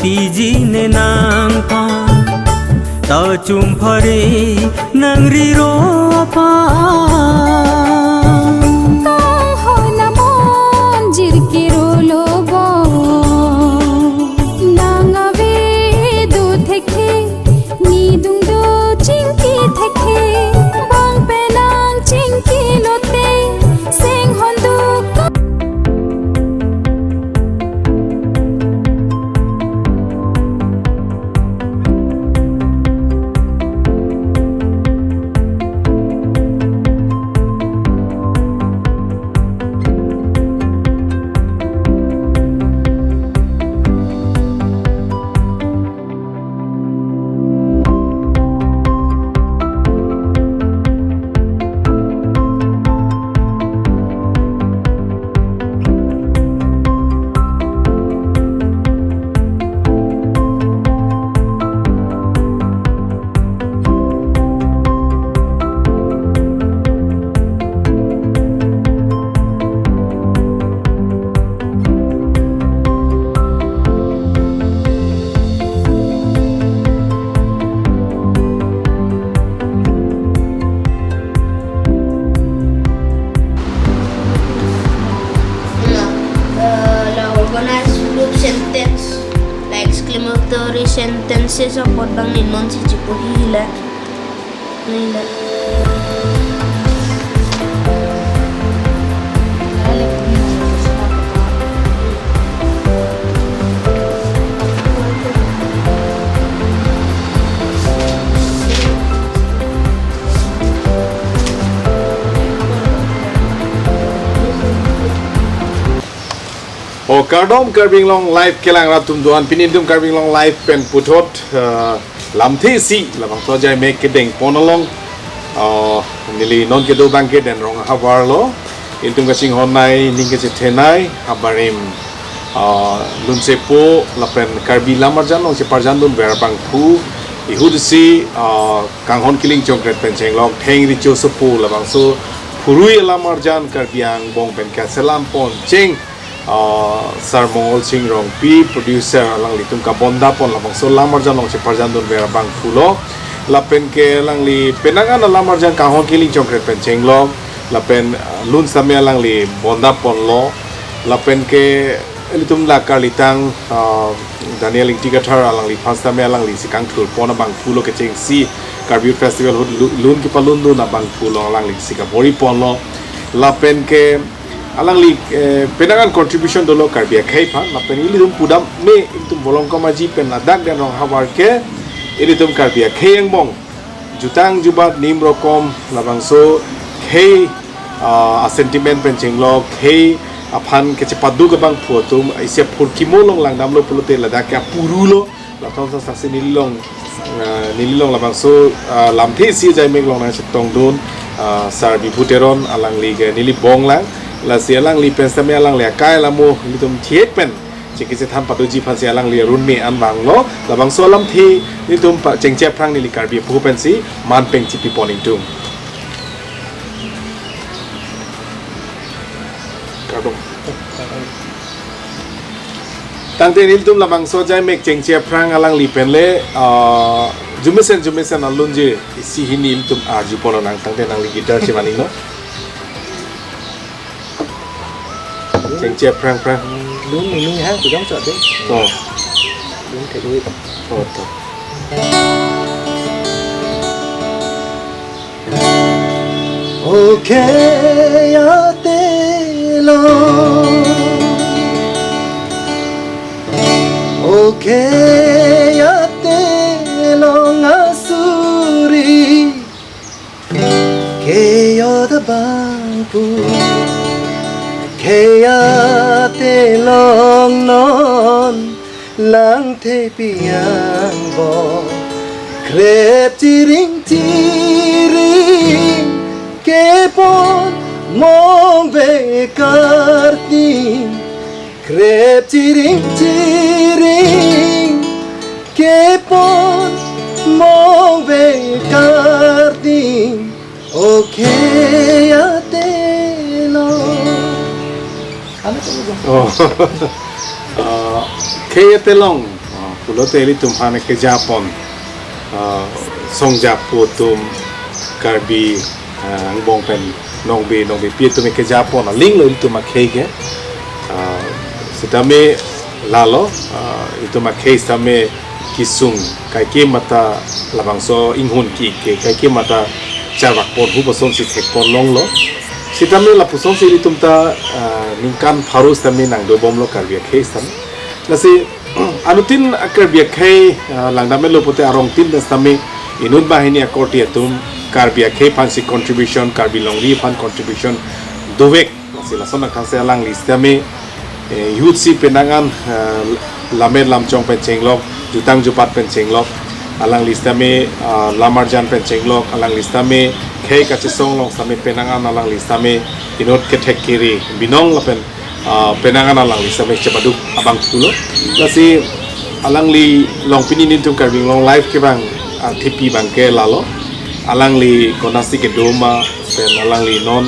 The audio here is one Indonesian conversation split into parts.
tijine nang pa ta chum phare nang ri ro pa kang ho na mon jir ki ro lo bo nang ave do thekhe ni dung do ching ki thekhe bang pe nang ching ki lote seng hon du sentence la exclamatory sentences ang podang ninon si Chipuhila nila O kardom karbing long live kelang ratum duan pinindum karbing long live pen puthot lamthi si labang to jai make kedeng ponalong nili non kedo bangke den rong habar lo iltum kasing honai ning kese thenai habarim lunsepo lapen karbi lamarjan long se parjan dun berbang pu ihudsi kanghon kiling chongkret pen chenglong theng ri chosopo labang so purui lamarjan karbiang bong pen kaselam pon cheng Sar Mongol Singh Rong P producer lang li tum ka bonda pon labang so lamar jan long se parjan dun bera bang fulo lapen ke lang li penangan lamar jan ka hon kiling chongkret pen chenglong lapen lun samya lang li bonda pon lo lapen ke elitum la kalitang Daniel Ingtigathar lang li pas samya lang li sikang thul pon bang fulo ke cheng si Karbi festival lun ki palun dun bang fulo lang li sika bori pon lo lapen ke alang li penangan contribution dolo karbia khaipa na pen ili dum pudam me itum bolong kamaji pen ladak dan rong habar ke ili dum karbia khayang bong jutang jubat nim rokom labang so khay a sentiment pen chenglok khay aphan ke chepadu ke bang photum aise phurkimolong lang damlo pulote ladak ka purulo la thong sa sa nililong labang so lamthi si jai mek long na chetong dun sar biputeron alang li ge nili bong lang la sialang li pen samya lang le kai lamu litum thiet pen chiki se tham patu ji phan sialang li run me an bang lo labang so lam thi litum pa chengche phrang ni li karbi pu pen si man peng chi pi poning tum kadong tangte niltum labang so jai mek chengche phrang alang li pen le jumesen alun je si hini litum arju pono nang tangte nang li gitar chi maning no cheng chia prang đúng mình hát từ giống sợ đấy đúng thể đuôi ok ya te lo ok ya te lo ngasuri ke yo da bangpu Kaya te long non lang te piang bo krep chiring ke pon mong ve kartin krep chiring ke pon mong ve kartin okay ate long Kaya telong pulo te ili tum hane ke Japon songjap putum karbi ang bong pen nongbi pi tum ke Japon ling lo itu makhege sedame lalo itu makhe same kisung kai ke mata labangso inghun ki ke kai ke mata charwak por hu boson si thek por long lo sitame la puson si tum ta ningkan pharus tame nang do bom lo karbi khe sam lasi anutin akar bi khe langdame lo pote arong tin das tame inut bahini akoti tum karbi khe fancy contribution karbi longri fan contribution dovek lasi lasona kanse alang listame youth si penangan lamer lamchong penchenglok jutang jupat penchenglok alang listame lamarjan penchenglok alang listame khe kachesong long same penangan alang listame inot ketek kiri binong lapen penangan alang listame cepaduk abang kulo lasi alang li long pinin tum karbing long live ke bang tipi bang ke lalo alang li konasi ke doma pen alang li non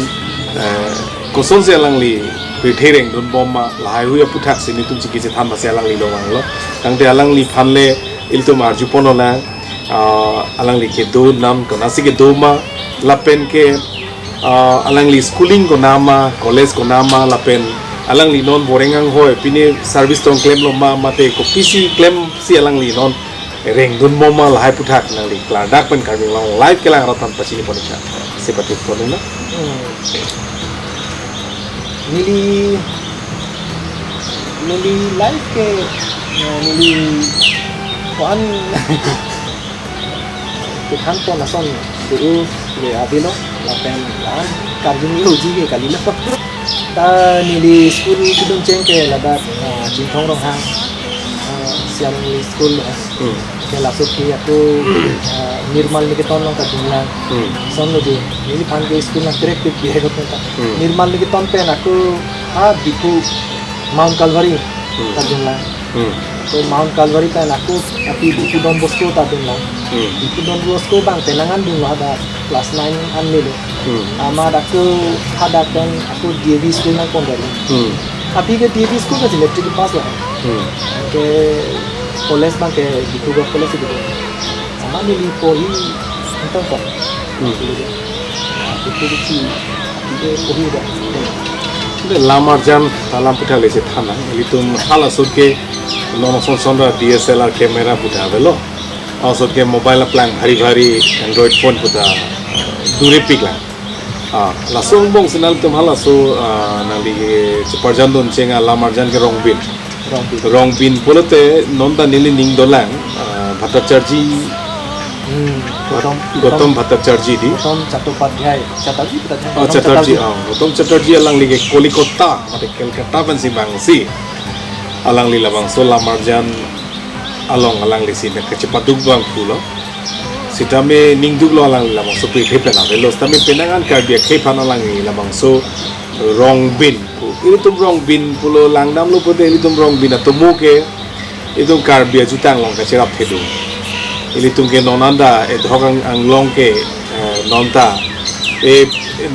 koson se alang li Retailing don bomma lahai huya putak sini tum chiki than base alang li lowang lo tangte alang li phanle iltum arju ponola alang li ke do nam ko nasi ke doma lapen ke alang li schooling ko nama college ko nama lapen alang li non borengang hoy pini service tong claim lo ma mate ko PC claim si alang li non reng don bomma lahai putak nang li klar dak pen karbing long live kelang ratan pachini ponica seperti itu no Nili live ke nili kuan tuhan pon nason tu le abilo lapen lan karjun loji ke kali lo ta nili school kidung ceng ke lada jintong rong hang siang nili school ke lasuk ki aku Nirmal Nikitan long kadunglang son loji nili pan ke school na directive bihe got ta Nirmal Nikitan pen aku biku Mount Calvary kadunglang so Mount Calvary pen aku api biku Don Bosco kadunglang biku Don Bosco bang penangan dung ada kelas 9 an milo ama aku ada pen aku DAV school na kondari api ke DAV school ka electric pass lah ke college bang ke biku go college itu sama nili poli entah kok itu sih itu poli dah lamarjan talam puta lese thana elitum hala surke nono sondra DSLR camera puta velo also ke mobile plan bhari android phone puta dure pikla la songbong sinal tum hala so nali parjan don chenga lamarjan ke rongbin polote nonda nili ning dolang bhattacharji Gautam Bhattacharji di Gautam Chattopadhyay Gautam Chatterjee alang li ke Kolikota mate Kolkata ban si bangsi alang li labang so lamarjan alang li sin ke cepaduk bang pulo sitame ningduk lo alang li labang so pe pena velos tame penangan karbia ke panalang li labang so rongbin ini tum rongbin pulo langdam lo pote ini tum rongbin atumu ke itu karbia jutang long ke cerap hedu ili tungke nonanda dhogang anglong ke nonta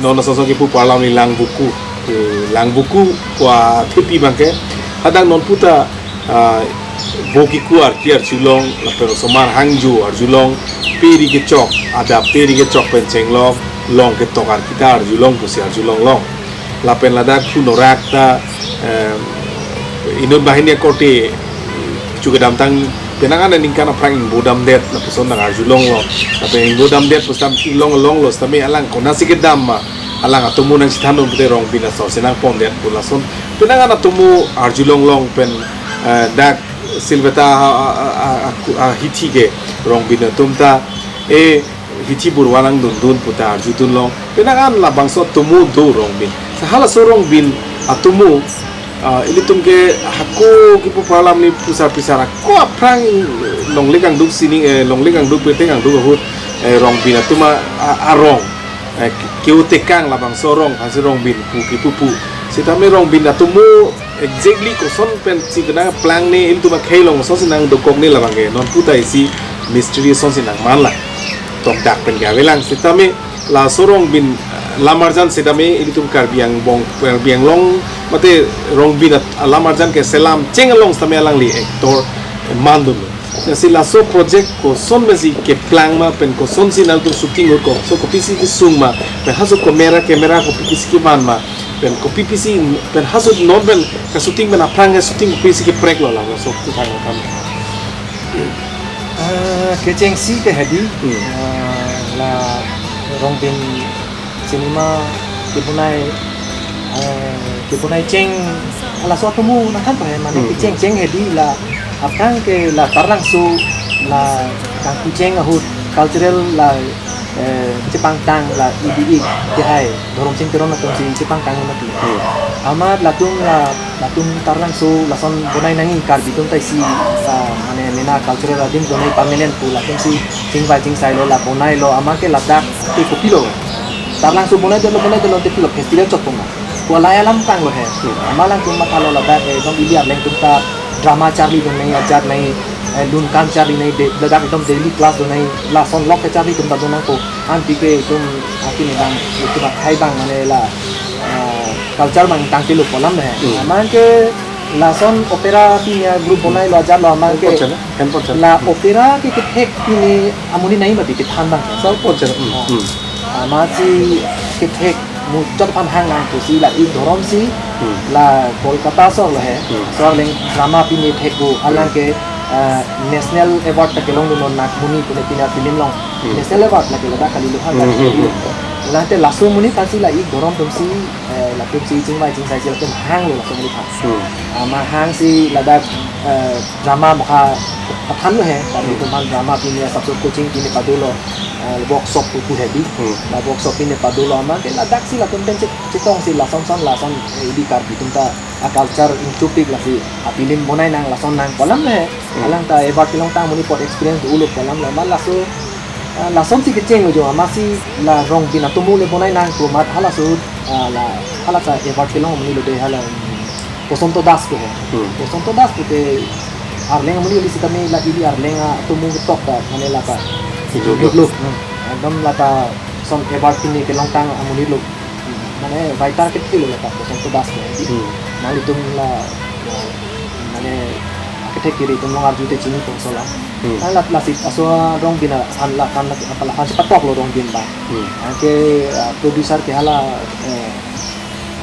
nona sosok ipu parlam ni lang buku wa thipi bangke hadang non puta boki kuar kiar chulong la pero somar hangju ar julong peri ke chok ada peri ke chok penceng long ke tokar kita ar julong pusi ar julong long la pen ladak ku norakta inun bahini kote juga damtang penangan ning kana prang bodam det la puson nang arjulong lo tapi bodam det pusam ilong long lo stami alang konasi ke damma alang atumu nang sithano pute rong bina so senang pon det pulason penangan atumu arjulong long pen dak silveta hithi ke rong bina tumta hithi burwanang dundun puta arjutun long penangan la bangso tumu do rong bin sahala so rong bin atumu ini tumke haku kipu palam ni pusar pisara ko aprang longlegang duk sini longlegang duk peteng ang duk hut rong bin atuma arong kiu tekang labang sorong hasil rong bin pu kipu sitame rong bin atumu exactly koson pen si kena plang ni itu mak helong so sinang dokong ni labang non putai si mystery son sinang manla tok dak pen gawelang sitame la sorong bin lamarjan sedame ini tum karbiang bong karbiang long mate rong bin lamarjan ke selam chengalong stame alang li ektor mandul Kasi laso project ko son masi ke plan ma pen ko son sinal tu shooting ko so ko pisi ki sung ma pen haso kamera ko pisi ki ban ma pen ko pisi pen haso normal ka shooting mana prang ka shooting ko pisi ki prek lo la so tu thang kam Ke cheng si ke hadi la rong bin cinema ke punai cheng ala suatu mu na kan pa mana ke cheng hadi la apang ke la tarang su la kang kuceng ahut cultural la Jepang tang la IDI ke hai dorong cheng teron na si Jepang tang na tu amat latung tarang su la son bonai nangi kar bitung tai si mane mena cultural adin bonai permanent pu la si ching sai lo la bonai lo ama ke ladak ke kopilo tarang su bonai de lo te pilo festival chok puma ko la alam tang lo hai ama lang tung makalo la da dong ilia leng tung ta drama Charlie dong nahi ajar nahi lun kan Charlie nahi dadak एकदम daily class dong nahi la son lock ke Charlie tum da dong ko anti ke tum akin bang itu bak hai bang mane la culture bang tang ke lu polam hai aman ke la son opera punya grup bonai lo ajar lo aman ke la opera ke thek ni amuni nahi mati ke than bang so pocher amasi ke thek mu chot pan hang lang tu si la i dorom si la Kolkata so lo hai so leng drama pini thek bu alang ke national award ta kelong non nak muni ko pina film long national award la ke la kali lo ha la te la so muni ta si la i dorom tum si la tum si jing sai si la tum hang lo la so muni tha ama hang si la da drama mokha pathan lo hai ta tum drama pini sab so coaching pini padulo workshop ku hebi la workshop ini padulo ama ke la dak si la tum citong si la son di kar bitung ta culture intupik la si apilin monai nang la son nang kolam le alang ta ever kilong ta muni pot experience uluk kolam la mal la son si keceng lo jo ama si la rong bina tumu le monai nang ko mat hala su la hala ta ever kilong muni lo de hala Posonto das ko Posonto das ko te arleng muni li si kami la ili arleng tumu tok ta manela ka look एकदम लाता सम एबार पिने के long tang amuni look माने वाइटार के थिलो लाता Posonto das ko nali tum la माने akete kiri tum long arju te chini konsola la plastic aso rong bina an la kan apala han patok lo rong bin ba ke producer ke hala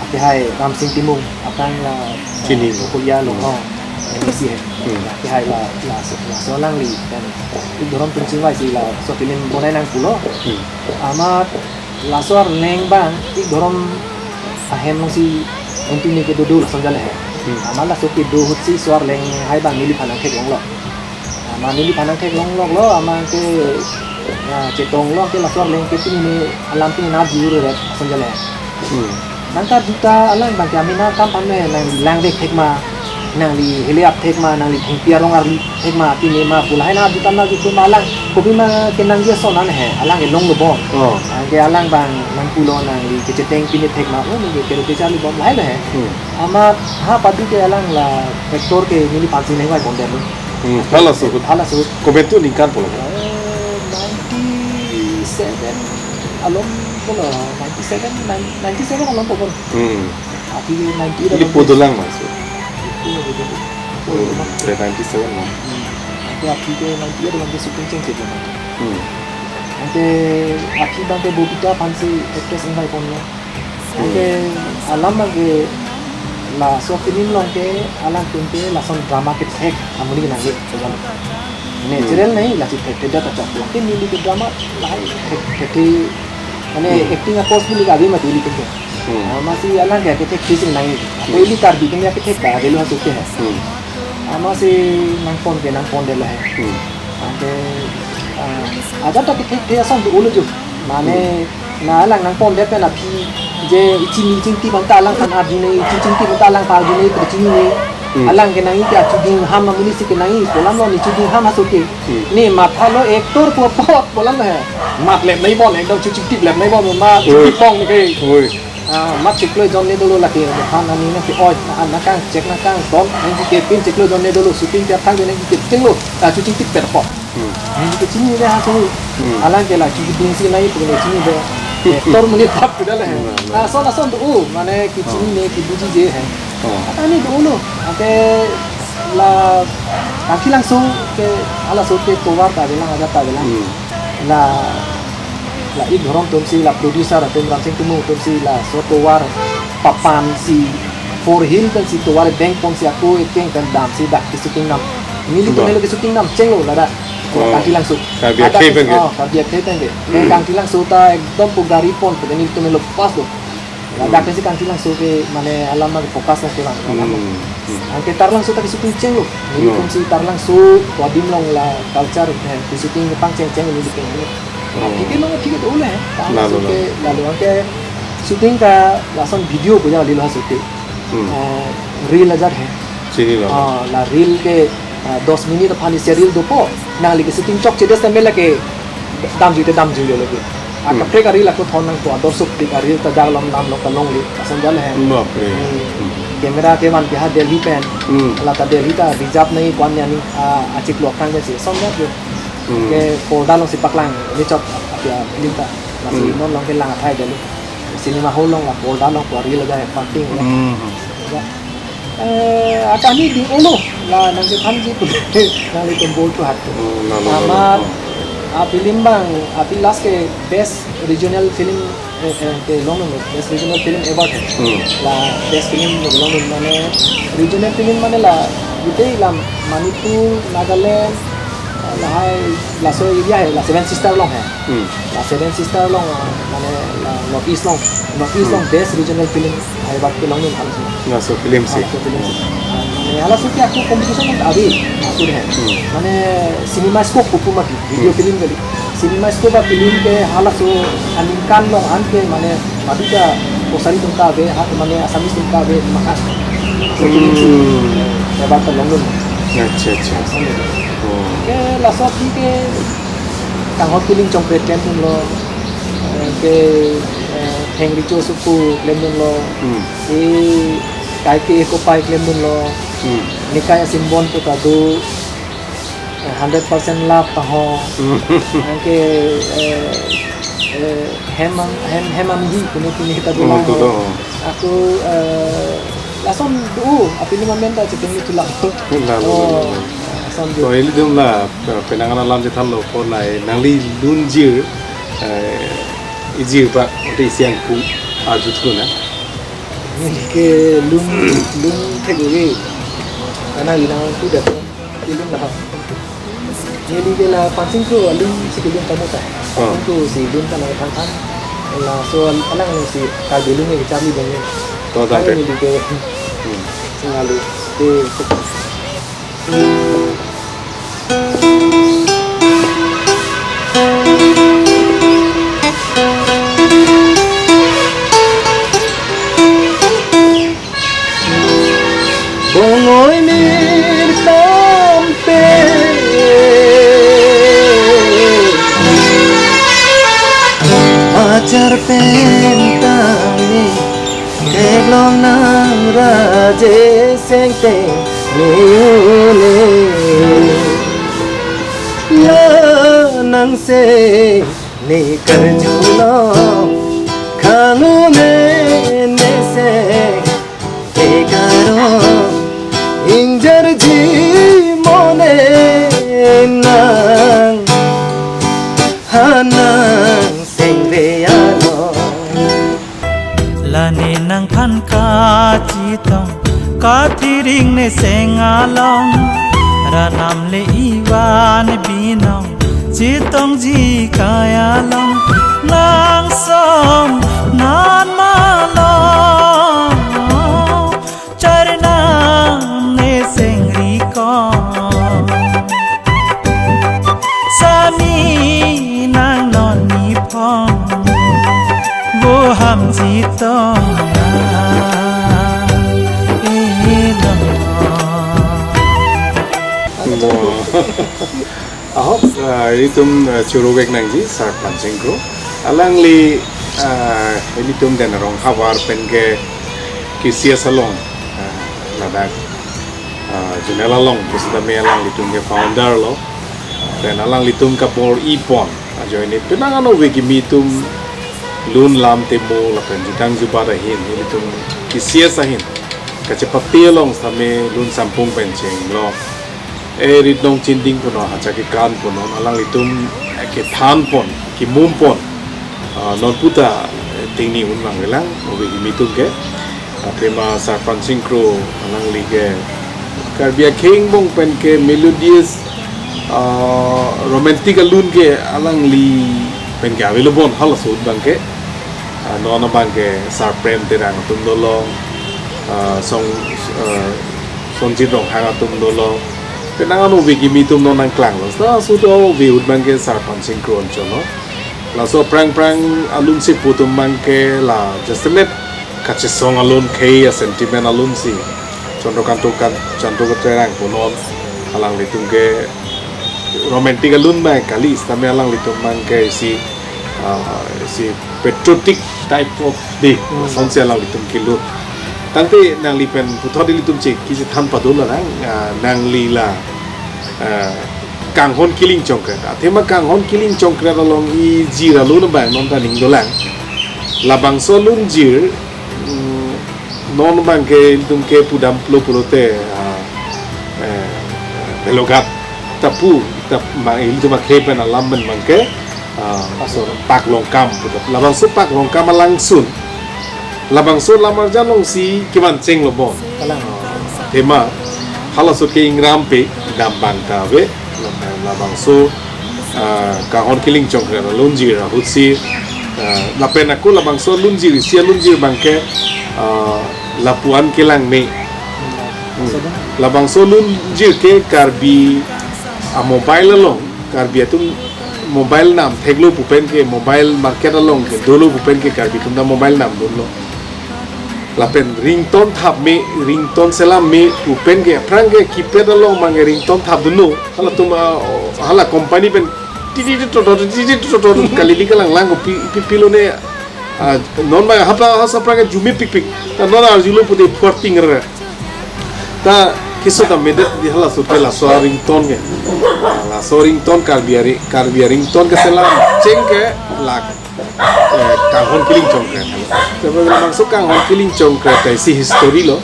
ate hai Ram Singh Timung akan la chini kuliah lo MC hai ke hai la so lang li dan dorom tum sing wai si la so film bonai nang pulo amat la so leng bang ik dorom ahem long si unti ni ke dodol sanjal hai amal la so ke do hut si swar leng hai bang nili phanang ke long lo ama nili phanang ke long lo ama ke cetong lo ke la swar leng ke tini ni alam tini na juru re sanjal hai nangka duta alang bang ke amina kam panme nang lang ve khek ma nang li heliap thek ma nang li thingpia rong ar thek ma tini ma pulai na duta na ju malang kopi ma ke nang dia so nan hai alang ke long lo bo ke alang bang nang pulo nang li ke ceteng pini thek ma o ni ke ke chali bom lai hai ama ha padu ke alang la vector ke nili pansi nei wai bom de lo hala so komentu ni kan polo 97 alom polo 97 alom polo api 90 ini podolang mas dari 97 no aku api ke 90 dalam ke syuting ceng ceng nanti api bangke bukita pansi actress ingai ponnya nanti alam bangke la so film long ke alam tunte la son drama ke thek amuni nangi sejan natural nahi la chi thek da ta chak ke nili ke drama lai thek mane acting a possible ga भी मत लिख के masih alang ya ke thek kising nahi daily kar bi ke thek ka velu ha sukte hai masih nang pon de la hai ante ada ta ke thek the asan du ulu ju mane na alang nang pon de pe na phi je ichini chingti bang ta alang kan abi nei chingti bang ta alang pa ji nei ke chini nei alang ke nangi ka chuding ham amuni si ke nangi kolam lo ni chuding ham asuke ni matha lo actor ko pot kolam hai mat lem nei bon ekdom chingti lem nei bon ma chingti pong ni ke mat ciklo jon ne dulu lagi kan ani na ki oi na kang cek na kang tom ni ke pin ciklo jon ne dulu shooting tiap thang ni ke cinglo chuding tik per pot ni ke chini de ha so alang ke la chuding si nai pu ne chini de tor muni tap dah lah so tu mane ki chini ne ki buji je hai ani dulu ate la kaki langsung ke ala so ke towar ta bilang ada ta bilang la in horong tum si la producer tum ram sing tumu tum si la so towar papan si for hill kan si towar bank pong si aku ikeng kan dam si dak ki shooting nam mili to melo ki shooting nam cenglo la da kaki langsung Kabia kepen ke? kabia kepen ke kaki langsung ta ekdom pugari pon pe ni to melo pas do la dak si kaki langsung ke mane alam fokus na kurang angke tarlang su tadi syuting ceng lo ini kongsi tarlang su wadim long la culture di syuting pang ceng ini bikin ini kita lo kita tu lah lalu angke syuting ka langsung video punya lalu syuting reel aja है sini lo la reel ke 10 minit pani serial dopo nang lagi syuting chok cedas tamela ke dam jute lagi kapre ka reel aku thon nang to dorsuk di ka reel ta dalam nam lo kalong li asan jal है कैमरा के मान बिहार दिल्ली पेन अल्लाह ता दिल्ली ता रिजर्व नहीं कौन यानी अचिक लोग कांगे से समझा जो के पोर्डा लोग सिपक लांग ये चौक अपया लिंटा masih non long ke lang athai delu cinema hall long la पोर्डा लोग को रियल जाए parking akami di ulo la nang ke kanji tu nang le tembol tu hat amat film bang api last ke best regional film के long में best regional film award है ला best film long में माने regional film माने ला गुटे ला मणिपुर नागालैंड ला ला so area है ला seven sister long है ला seven sister long माने ला North East long best regional film award के long में हाल ना सो फिल्म से माने हाला सो क्या aku competition में अभी aku है माने सिनेमा स्कोप को मत वीडियो फिल्म के सिनेमा स्कोप फिल्म के हाला सो अनिकान लोग आन के माने मादिका पोसारी तुमका बे हाथ माने आसामी तुमका बे मका ये बात लोग अच्छा के लासो की के कांगो फिल्म चंपेट टेन लो के थेंगरी चो सुकु लेम लो ए काय के एको पाई लेम लो निकाय सिम्बोन तो तादू 100% लाभ ताहो के hemam ji kini kita bilang aku langsung api ni mamenta cekin itu lah so ini dum la penanganan lam jetan lo ko lai nangli lunjir ijir pak di siang ku ajut ko na ni ke lung teguri karena bilang tu dah ilung lah ni ke la pancing tu lung sikilung kamu tak tu si lung kan ada kan la so alang si kagilung ni cari banyak to ta pe ni ke sengalu tu Bongoi mir tampe ajar pentani keglong nang raje sengte leone la nang se ni karjulo kanu ne se ekaro ingjar ji mone nang hanang sengreano lane nang khan ka chitong ka thiring ne sengalong ranam le iwan binong chitong ji kayalong nang som nan malong Sami nang non ni phong vô hàm gì to Itum curugek nang ji sart pancing ko alang li itum den rong khabar pen ke kisia salong ladak junela long kusda me alang litum ke founder lo dan alang litum ka bor ipon ajo ini penangan owe ki mitum lun lam temo la pen jitang jubara hin litum kisia sahin kacepati long same lun sampung penceng lo rit nong chinding puno hacha ke kan puno alang litum ke than pon ki mum pon non puta tingni unlang gelang obi mitum ke tema sarpan singkro alang lige karbia king bong pen ke melodious romantic alun ke alang li pen ke available halasud bang ke nona bang ke sarprem terang tum dolo song sonjit rong hanga tum dolo penangan ubi kimi tum nonang klang lo sa sudo ubi udbang ke sarpan singkron chono la so prang alun si putum bang ke la just net kache song alun ke ya sentiment alun si contoh kantukan contoh keterang punon alang litung ke romantic alun bang kali istame alang litung bang ke si patriotic type of day sonsi alang litung kilo tante nang lipen puthodi litum che kisi than padul la nang li la kanghon killing chongkret athema kanghon killing chongkret along i jira lu na bang non ta ning dolang la bang so lun jir non bang ke litum ke pudam pulo te belogat tapu tap ma litum ke pen alam ben bang ke pak longkam la bang so pak longkam langsung labang so lamar jalong si kiman ceng lobo kalang tema halasut ke ingram pe dambang tawe labang so kahon kiling chongkra lunji ra hutsi lapen aku labang so lunji sia lunji bangke lapuan kilang me labang so lunji ke karbi mobile long karbi atum mobile nam theglo pupen ke mobile market along ke dolo pupen ke karbi tunda mobile nam dolo lapen ringtone thap me ringtone selam me pupen ke prang ke keypad along mang ringtone thap dulu hala tum hala company pen titi to kali di kalang lang pilo ne non ba hapa hasa prang ke jumi pik ta non ar julo puti forting re ta kiso ta medet di hala supe la so ringtone ke la so ringtone kar ringtone ke selam ceng ke lak kahon kiling chongkret tapi masuk kahon kiling chongkret si history lo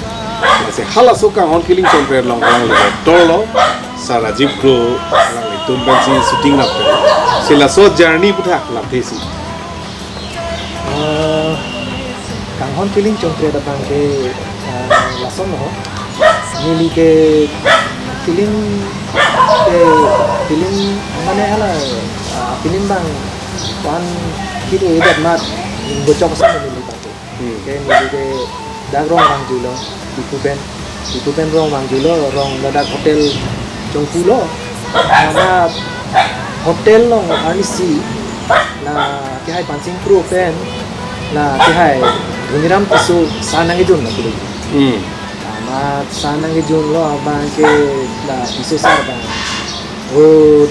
se hala so kahon kiling chongkret long lang le tolo sara jip pro lang le tum ban si shooting na pe sila so journey putha la thesi kanghon kiling chongkret abang ke lason no nili ke film mane hala film bang wan kitu edat mat bocok sa nili pa ke nili ke dagrong bang julo itu pen rong bang julo rong dadak hotel jongpulo nama hotel long anisi na ke hai pancing crew pen na ke hai Buniram pisu sanang idun na kudu mat sanang idun lo abang ke la pisu sar bang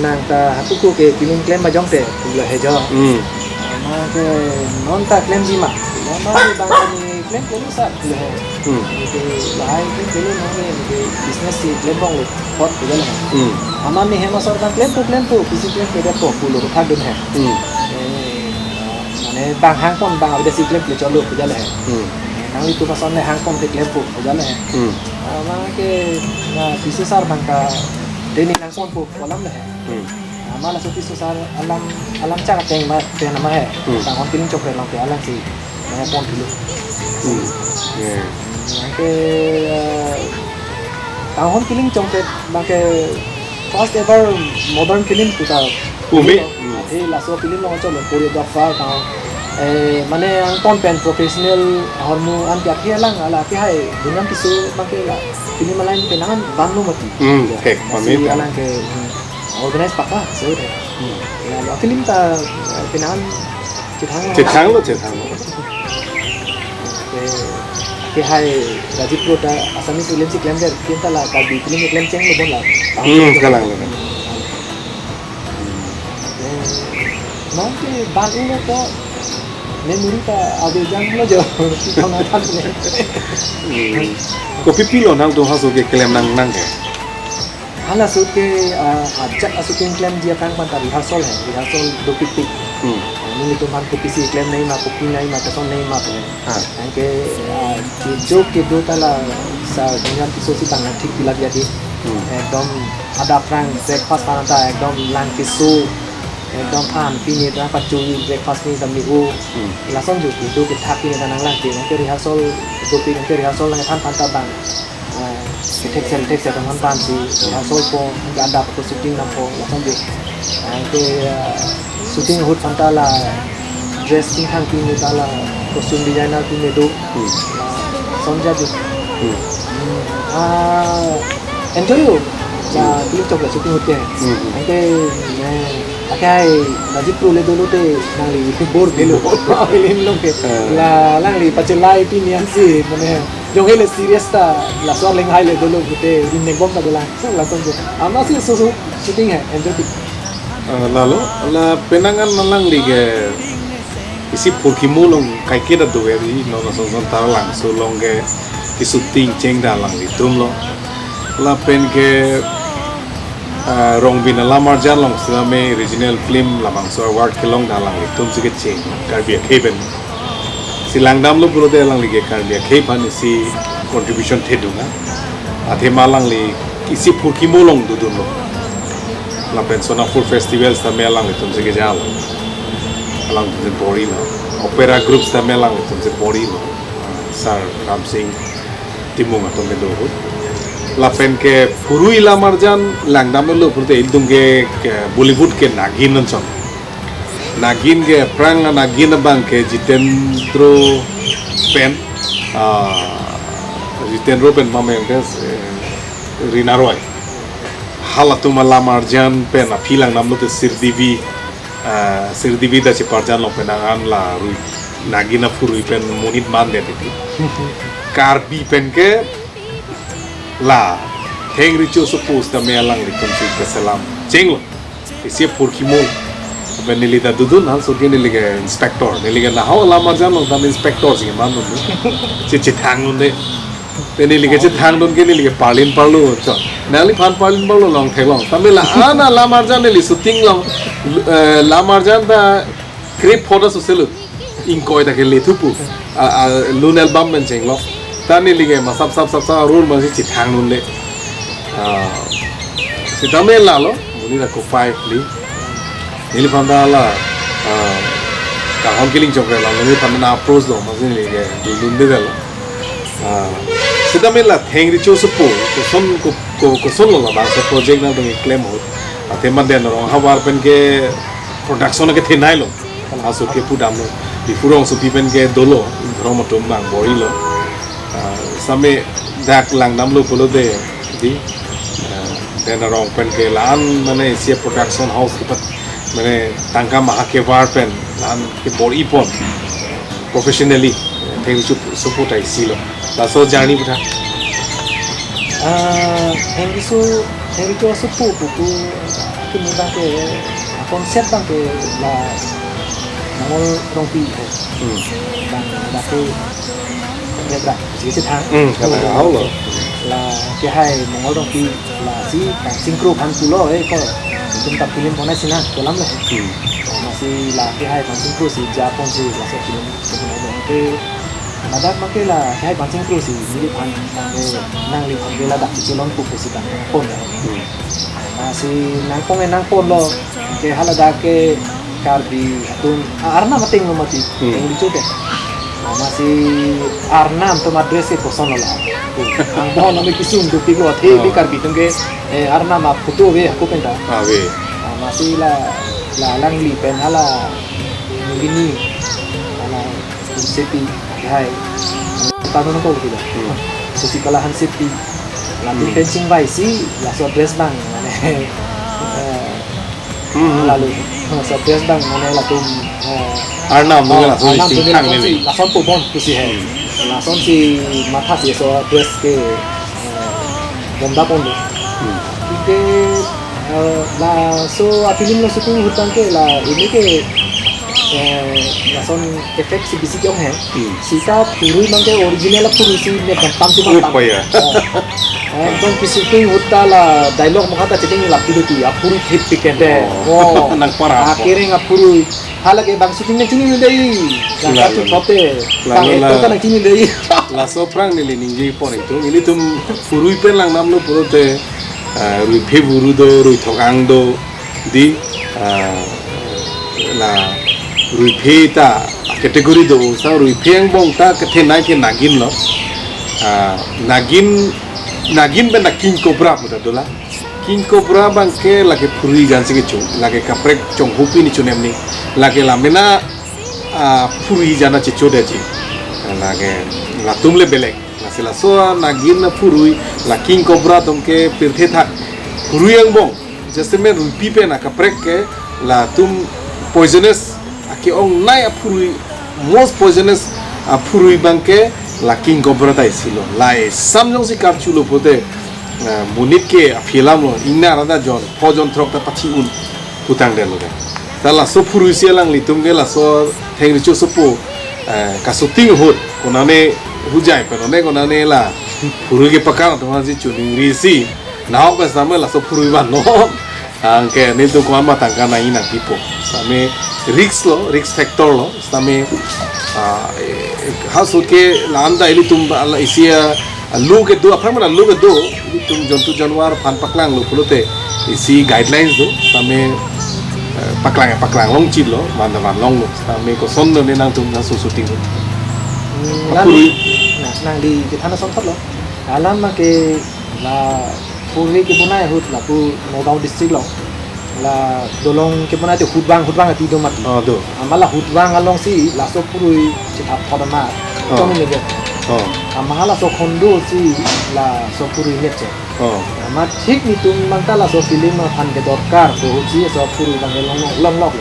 nang ta hatuku ke kimin claim ba jongte pula hejo ama ke non ta claim jima nama ni bang ni claim sar pula ke lai ke pelu no ke business si claim bang lo pot pula ama me hema sar kan claim tu pisi claim ke da to pulo thak dun hai mane bang hang pon bang ada si claim le cholo pula le nang itu pasan le hang pon te claim pu pula le ama ke na pisi sar bang ka deni nang pon pu kolam le ama la so pisi sar alam cha teng ma te na ma hai bang hon tin chok lang ke alam si na pon dulu ke tahun killing chongket bang ke first ever modern film kita umi laso film lo cholo choreographer ka mane ang content professional hormu an kya kya lang ala kya hai dunam kisu bang ke la film lain penangan banu mati kek pamit alang ke organize pakka so de la film ta penangan cethang lo ke hai Rajip Pro da asami film si claim der kinta la ka bi film claim cheng lo bon la kalang lo no ke ban ulo to memori ta ave jang lo jo thona thak ne ko pipilo nang do haso ke claim nang ke hala so ke ajak asu ke claim dia kan pan rehearsal do pitik ini तो मान को किसी क्लेम नहीं मा को नहीं मा तो नहीं मा तो हां के जो के दो तला सा दुनिया की सोची तंग ठीक दिला दिया थी एकदम ada perang breakfast panata एकदम lang kisu एकदम an pini ta pacui breakfast ni tamni u langsung ju itu kita kini tanang lang ti ke rehearsal dopi ke rehearsal lang than panta bang tek sel teman pan si rehearsal po ke ada ko shooting na po langsung ju ke shooting hut panta la dressing hang pini ta la costume designer pini do sonja ju enjoy yo la film chok la shooting hote hain ke akai najib pro le dolo te nangli bor belo film long ke la langli pachelai pinian si mane jong hele serious ta la so leng hai le dolo hote in ne bom ta bola la song je ama si so shooting hai enjoy lalu la penangan nalang lige isi purkimulong kai keda do eri no so talang so longe ki shooting cheng da lang li tum lo la pen ke rong bin lamar jan long selame original film labang so award ke long da lang li tum se ke cheng karbia kheben silang dam lo puro de lang li ke karbia kheban isi contribution the dunga athe malang li isi purkimulong du dun lo la pen sona full festival sa melang li tum se ke jalo alang tu bori lo opera groups ta melang li tum se bori lo sar ram singh timung atom me do lapen ke purui lamarjan langdam lo purte idung ke Bollywood ke nagin non nagin ke prang nagin bang ke Jitendro pen Jitendro pen mame ke Rina Roy halatuma lamarjan pen apilang nam lo te sirdivi da ciparjan lo penangan la rui nagina purui pen munit mande titi karbi pen ke la heng richo suppose ta melang li kunci keselam cenglo isi purkimol benili da dudun hal so gene liga inspector neliga na haw lamar janong tam inspector sing manun ci thangun de tenili ge ci thangdon gene liga parlin parlo cho nali phan parlin parlo long thelong tamila ana lamar janeli shooting long lamar jan da clip photo so selu ingkoi da ke lethupu lun album ben cenglo tani lige ma sab rule ma si chithang nun le si tamel la lo muni da ko 5 li nili phanda la ka hon killing chok la nili phanda approach lo ma sin lige lun de lo si tamel la theng ri cho su po ko son lo ba so project na de claim ho ate ma den ro ha war pen ke production ke thenai lo aso ke pudam lo di furong so pi pen ke dolo ro ma tum bang bori lo same dak lang nam lo polo de di den rong pen ke lan mane sia production house ke pat mane tangka maha ke war pen lan ke bori pon professionally thing support ai silo la so jani putha hengi to support ku muda ke konsep bang ke la nangol rong pi bang da ke Nebra, sih thang. Karena hao lo. Là cái hai mongol dong pi là si cả synchro phan pulo ko chúng ta film pona sina ko lam le. Masih là cái hai phan synchro si Japan si là so film pona dong ke ada make là cái hai phan synchro si ni phan nang li phan la dak si lon pu si kan pon. Masih nang pon lo ke halada ke karbi atun arna mating lo mati. Yang dicoba masih Arnam to madres ke person la ang bahon nami kisum do pigo the bi karbi tenge Arnam ap photo ve aku penta ve masih la lang li pen hala gini ala sepi hai tanu no ko tidak sesi kalahan sepi nanti fencing vai si la so dress bang lalu so dress bang mana la tum Arnam mungkin langsung disingkang ni. Langsung pun kusi hai. Langsung si mata si so dress ke bomba pun. Ike la so film lo syuting hutan ke la ini ke lason efek si bisik yang hai sita puri mangke original la puri si ne gampang si bang ya. एकदम किसी के होता ला डायलॉग मखा चिटिंग लापी दो ती अपुरु खेत पिकेंडे ओ Nang para. आकेरेंग अपुरु हालांकि बांग शूटिंग ने चुनी में देई लाका तो छोटे Lalu तो lah. kan चुनी देई La soprang nili ningi pon itu ini tum purui pen lang nam lo puro te rui phe buru do rui thokang do di la rui phe ta kategori do sa rui phe ang bong ta kethe nai ke nagin lo nagin ben na king cobra puta dola king cobra bang ke lagi puri jan se ke chu lagi kaprek chong hupi ni chunem ni lagi lamena puri jana che chode ji lagi la tumle belek la sila soa nagin na purui la king cobra tongke pirthe thak purui ang bong जैसे में रुपी पे ना कपड़े के ला तुम poisonous आके ओंग नाय अपुरुई most poisonous अपुरुई बंग के ला किंग कोब्रा ता इसीलो ला समझों से कार्चुलो पोते मुनित के फिल्म लो इन्ना रदा जॉन फौजन थ्रोक ता पची उन पुतांग दे लोगे ता ला सो पुरुई से लंग ली तुम के ला सो थेंग रिचो सो पो का शूटिंग होत कोनाने हुजाय कोनाने ला पुरुई के पकाना तो वहां से चुनिंग रिसी now pas sama lah so purui ban no angke ni tu kuan matang kana ina tipo same risk factor lo same haso ke landa ili tum ala isia lu ke do apar mana lu ke do ili tum jontu janwar pan paklang lo pulote isi guidelines do same paklang long chit lo mandawan long lo same ko son do ne nang tum na so shooting purui nang di thana sompat lo alam ma ke la पूर्वी के बनाए हुत ला पू नौगांव डिस्ट्रिक्ट लो ला दोलोंग के बनाए तो हुटवांग अति दो मत do आमाला हुटवांग अलोंग सी लासो पुरुई चिता थोदमा तोनु मेजे आमाला सो खंडो सी ला सो पुरुई नेचे आमा ठीक नि तुम मंता ला सो फिल्म फान के दरकार तो हुची सो पुरुई बांगे long lok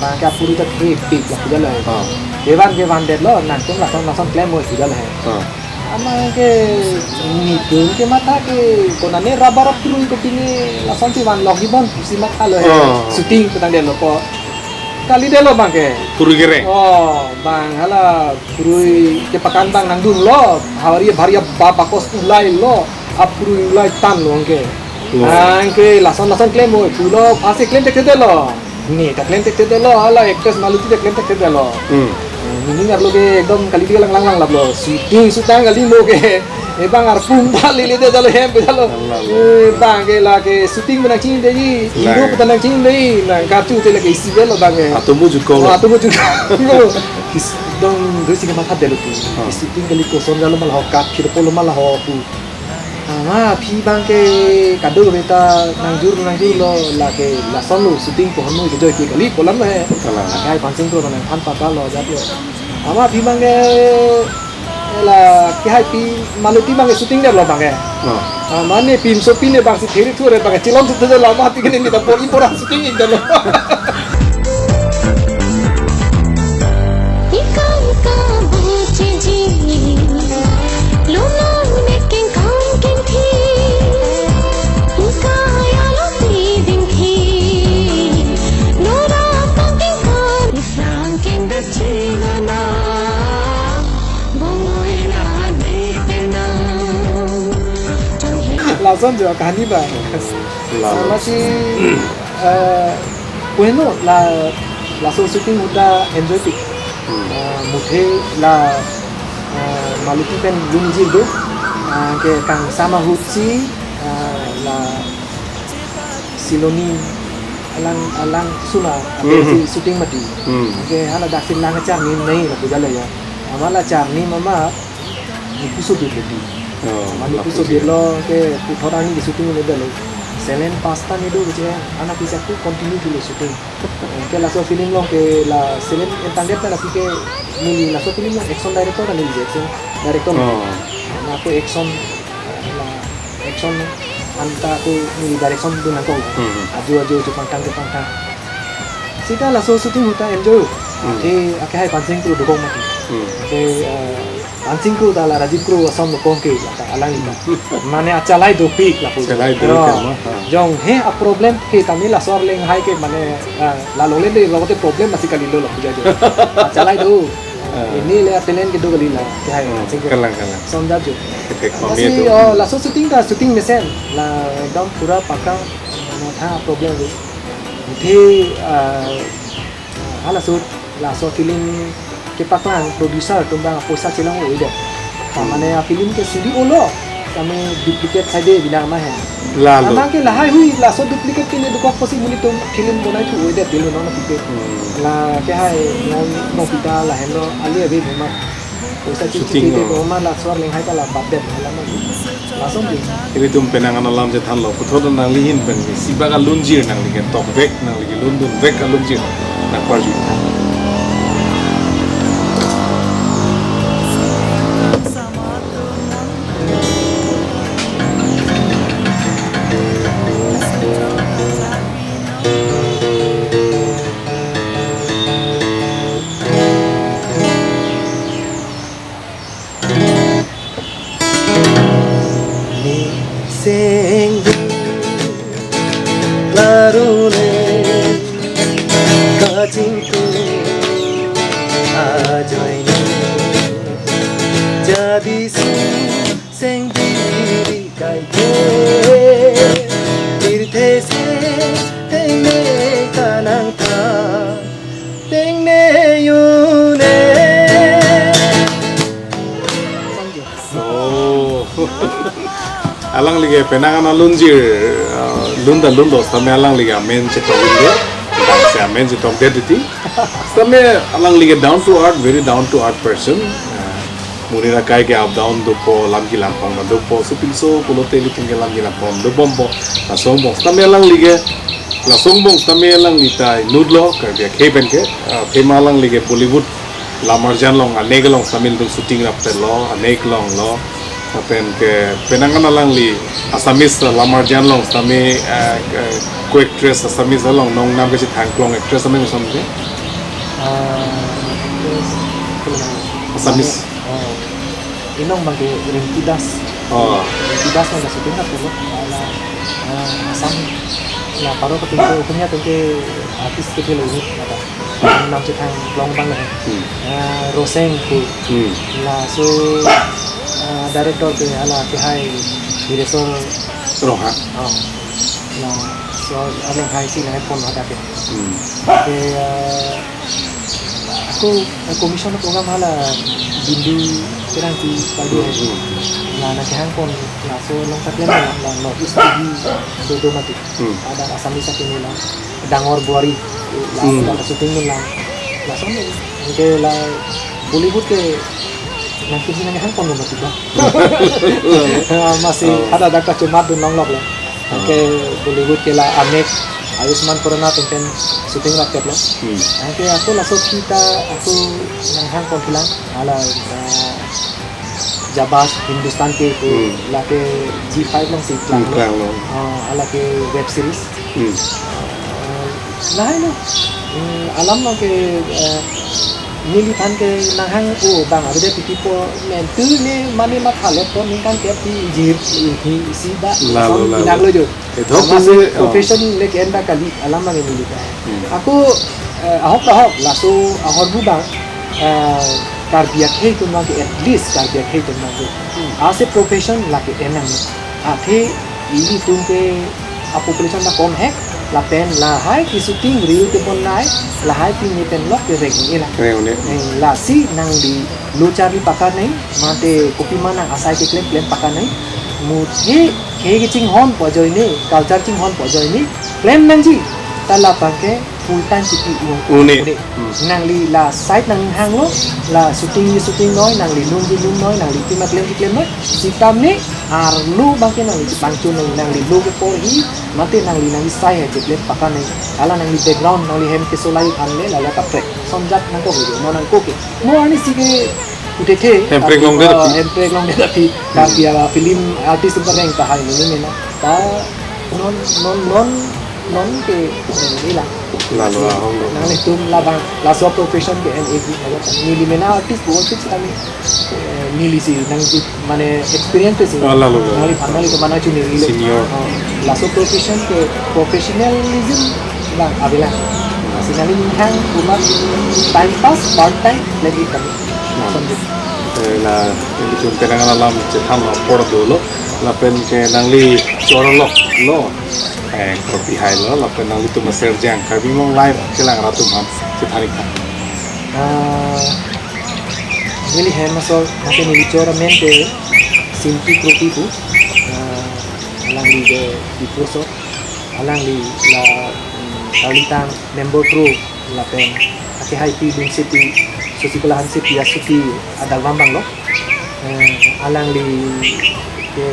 बांका पुरुई त ठीक ला पुजा ले देवान दे लो ना तुम ला क्लेम हो पुजा ले ama ke ni pun ke mata ke konane rabar purui ko pini lasan ti wan logi bon si mata lo shooting petang dia lo ko kali dia lo bang ke purui gereng oh bang hala purui ke pakan bang nang dun lo hari bharia bakos ulai lo apurui ulai tan lo ke angke lasan claim ho pulo ase claim tek de lo ni ta claim tek de lo hala actress maluti de claim tek de lo ini ngar lo ke एकदम kali dia lang lab lo shooting sutang kali lo ke bang ar pum pali le de dalo hem dalo bang ke la ke shooting bana chin de ji hero pata nang chin de na ka chu te le ke isi lo bang atomu juko lo kis dong resi ke mata de lo tu shooting kali ko son dalo mal ho ka khir polo mal ho tu ama phi bang ke kado beta nangjur lo la ke la son lo shooting ko honu ke joy ke kali kolam hai kai pancing ko na an pata lo jat lo ama phi bang ke la ke hai pi maluti bang shooting de lo bang ke mane pin so pin bang si theri thore bang chilom tu de la ma pi ke ni ta pori pora shooting de lo lasan jo kani ba sama si bueno la so shooting udah enjoy tik muthe la maluti pen lunji do ke kang sama hutsi la siloni alang suna si shooting mati ke hala dakin lang char ni nahi la puja le ya amala char ni mama ni kuso di mani kuso di lo ke puthora ni shooting le dalo selen pasta ni do je anak bisa tu continue di shooting ke la so film lo ke la selen entang dia la ke ni la so film lo action director ni je director na ko action anta ko ni direction tu na ko aju tu pantang sita la so shooting huta enjoy ke akai hai pancing tu dukong mati ke Ancing kru tala Rajiv kru asom lo kong ke la alang ita mane acalai do pik la pu Acalai do ke ma, ha. jong he a problem ke kami la sor leng hai ke mane la lo le lo te problem masih kali lo la puja jo acalai do ini le atelen ke do kali la ke hai ancing kru Kalang. somja jo Efek mami masih itu. la so shooting mesen la dom pura paka na tha problem do the ala so la so film ke paklang producer tumbang posa chilang oi de mane film ke studio lo kami duplicate side bina ma hai Lalu. ama ke lahai hui la so duplicate ke ne do ko si muni to film bonai tu oi de telo no pipe la ke hai no pita la hello ali abi ma posa Shooting chilang lo. ke ma la so leng hai ka la badet la ma la so di Ini tum penangan alam je than lo puthor nang lihin ben siba ka lunjir nang ligen tok vek nang ligi lundun vek ka lunjir nak parju. Senggu larune kacingku ajoine jadi sendiri kaite tirte se tengne kanang ta tengne yune Oh. Alang lige penangan lunjir lunda lundo stame alang lige amen che toginde. Dan se amen che togde diti. Stame alang lige down to earth, very down to earth person. Munira kai ke up down do po lamgi lampong na do po supilso kulote li tingge lamgi lampong do bombo na sombong stame alang lige la sombong stame alang litai nudlo ka dia kheben ke themalang lige Bollywood lamarjan long anegalong tamil do shooting rapte lo anegalong lo apen ke penangan alang li asamis lamarjan long tami ko actress asamis long nong nam ke thang klong actress ame somje asamis inong bagi Rinki Das oh Rinki Das na syuting na pulo ala asam na paro ketingko punya tengke artis ke pelo ini ada nam cetang long bang lah Roseng ku la so director ke ala ke hai director roha la so ala hai si na pon ada ke ke aku commission program hala bindu kerang ti pagi la na kehang pon la so long taklen la no istigi do mati ada asami sa kinila dangor buari la shooting la so ke la Bollywood ke nanti sini kehang pon mati ba masih ada dakta cuma do nong lok la ke Bollywood ke la anek Ayushman Khurrana tenten shooting rakyat lo. Nanti aku langsung kita aku nanghang konfilang ala Jabas Hindustan ke itu laki G5 lang si Klang lo. Ala ke web series. Lain lo. Alam lo ke militan ke nanghang bang ada dia tipe mentu ni mani mat halot ko ningkan ke ti jir si ba naglo jo. Masih profession lek enda kali alam mang militan. Aku ahok laso ahor budang karbiak he tu mang at least karbiak he tu mang. Ase profession laki enam. Ake ini tu ke population na kom hai la pen la hai ki shooting reel ke pon nai la hai ki ni pen lok ke rek ni la la si nang di lo chari pakar nai mate kopi mana asai ke klem pakar nai muthe ke ching hon po joi ni culture ching hon po joi ni klem nang ji tala pangke full time chiki une nang li la site nang hang lo la shooting noi nang li lung noi nang li klem noi si tam ni ar lu bangke nang li bangchu nang li lu ke por hi mate nang li sai hai ke klem pakar nai ala nang li background nang li hem ke solai khan le la ka track somjat nang ko ho nang ko ke mo ani si ke utete emprek long de tapi tapi film artis super rank ta hai ni na ta non non ke ni lah lalu ahong lo nang tum la bang la so profession ke NAV aja nili mena artist बहुत कुछ kami nili si nang mane experience sih lalu nali ke mana cu nili Senior. la so profession ke professionalism lah abila masih nali hang umat time pass part time lagi kami sambil la ini tuh penangan alam cetam lapor dulu la pen ke nangli corolok lo kopi hai lo la pen nangli tuh maser jang kami mau live kelang ratu man cetari kan Really masuk masih ni bicara mente simpi kopi tu alang di kurso alang la talitang member pro la pen ake hai pi bin city susi kelahan city ya suti ada bambang lo alang ke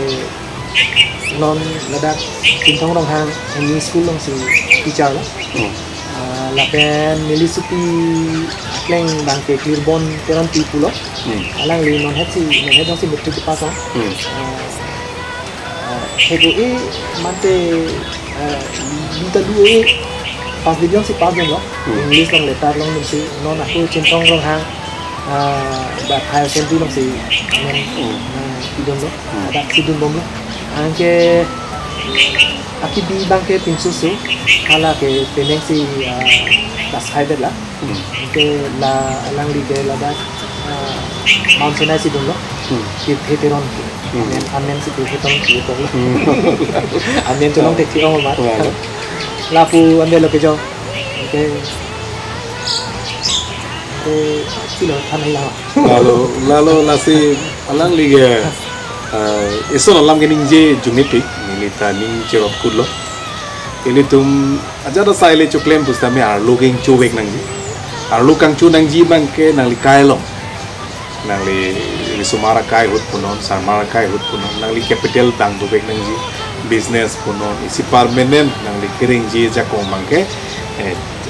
non ladak tintong rong hang ini school long si teacher lo la pen nili suti kleng bangke clearbon teron tipu lo alang non het si betul di pasang hedo mante minta dua pas di si pas lo English long letar long si non aku centong rong hang bat higher sentry long si men idon lo ada sidun bom lo angke aki di bangke pinsusu kala ke peneng si tas hybrid lah ke la alang ke la da mountain si dun lo heteron amen si heteron ki to lo amen to long tekti ong mat la pu ambil lo ke jo ke silo tanai la lalu nasi alang liga eso alam ke ningje jumetik nilita ning cerok kulo ini tum aja da saile choklem pustame arlo geng chowek nangji arlo kang chu nangji bangke nangli kailo nangli sumara kai hut punon sarmara kai hut punon nangli capital bang bubek nangji business punon isi permanent nangli kering ji jakong bangke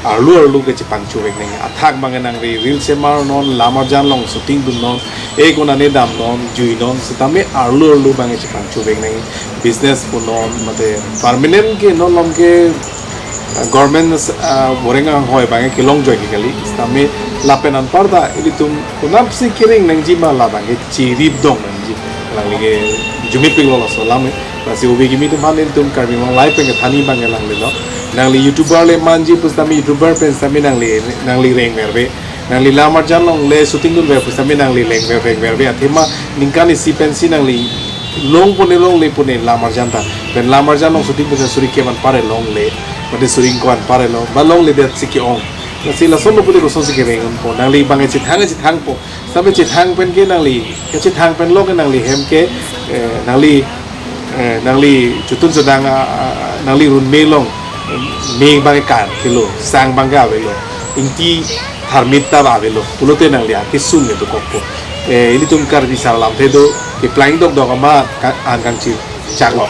arlo ke Jepang chowek nangji athak bange nangli real semar non lamar jan long shooting dun non ekona ne dam non jui non setame arlo bange Jepang chowek nangji business punon mate permanent ke non lom ke government borenga hoy bange ke long joy ke kali setame lapenan parda ili tum kunap si kiring nangji ma la bange chirip dong nangji langli ke jumit ping lo so lame basi ubi gimi tum hanin tum karbi mong live peng thani bange langli lo nangli youtuber le manji pustami youtuber pen sami nangli reng merbe nangli lamar jan long le shooting dun be pustami nangli reng merbe athema ningkani si pensi nangli long le pune lamar jan ta pen lamar jan long shooting pun suri keman pare long le mate suring kon pare lo ba long le det siki ong nasi la solo pule roso siki rengon po nangli bange chithang po sabe chithang pen ke nangli ke chithang pen lo ke nangli hem ke nangli chutun sedang nangli run melong meng bange kan kilo sang bangga velo inti tharmita ba velo pulote nangli ake sung ne to koppo ini tum kar di salam tedo ke flying dog ma angkang chi chaklo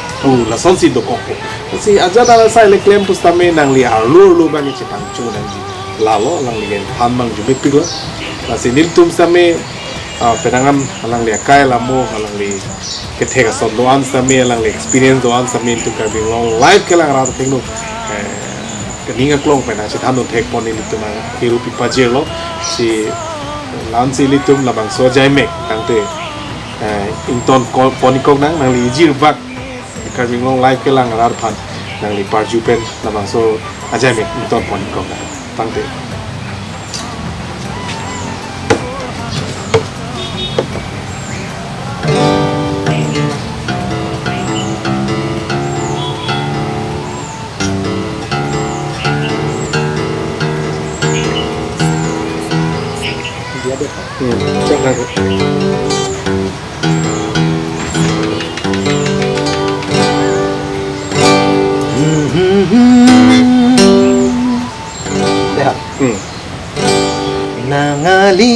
la son si do koppo si aja dala sai le claim pustame nangli arlo bange chitang chu nangli lalo nangli gen hamang jubik piglo la sinil tum same penangan alang li kai lamo alang li kethega son doan same alang li experience doan same tu kar bi long live kelang ra thengno keninga klong pena si thanon thek pon ni tu ma hiru pi pajelo si lansi litum labang so jai mek tangte inton ponikok nang li jir bak kar bi long live kelang ra phan nang li parju pen labang so ajai mek inton ponikok tangte cek lagi lihat nangali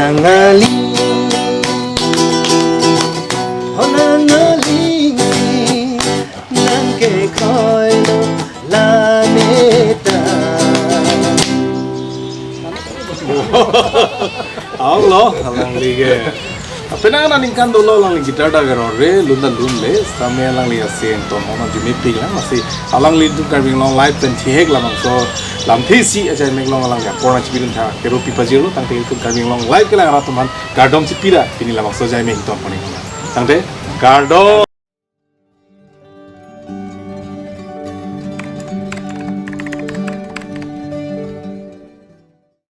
nangali nangali nang ke khoi lo la meta Allah lang lige apena na ningkan dolo lang gitar da garo re lunda lunle samya lang li asen to mona jumi ping lang masi alang li du karbing long live pen thek lamang so lam thi si ajai mek long alang ya porna chibirun tha kero pipajiro tang te tu karbing long live kala ra tuman gardom chipira pini lamang so jai mek to poni tang te gardom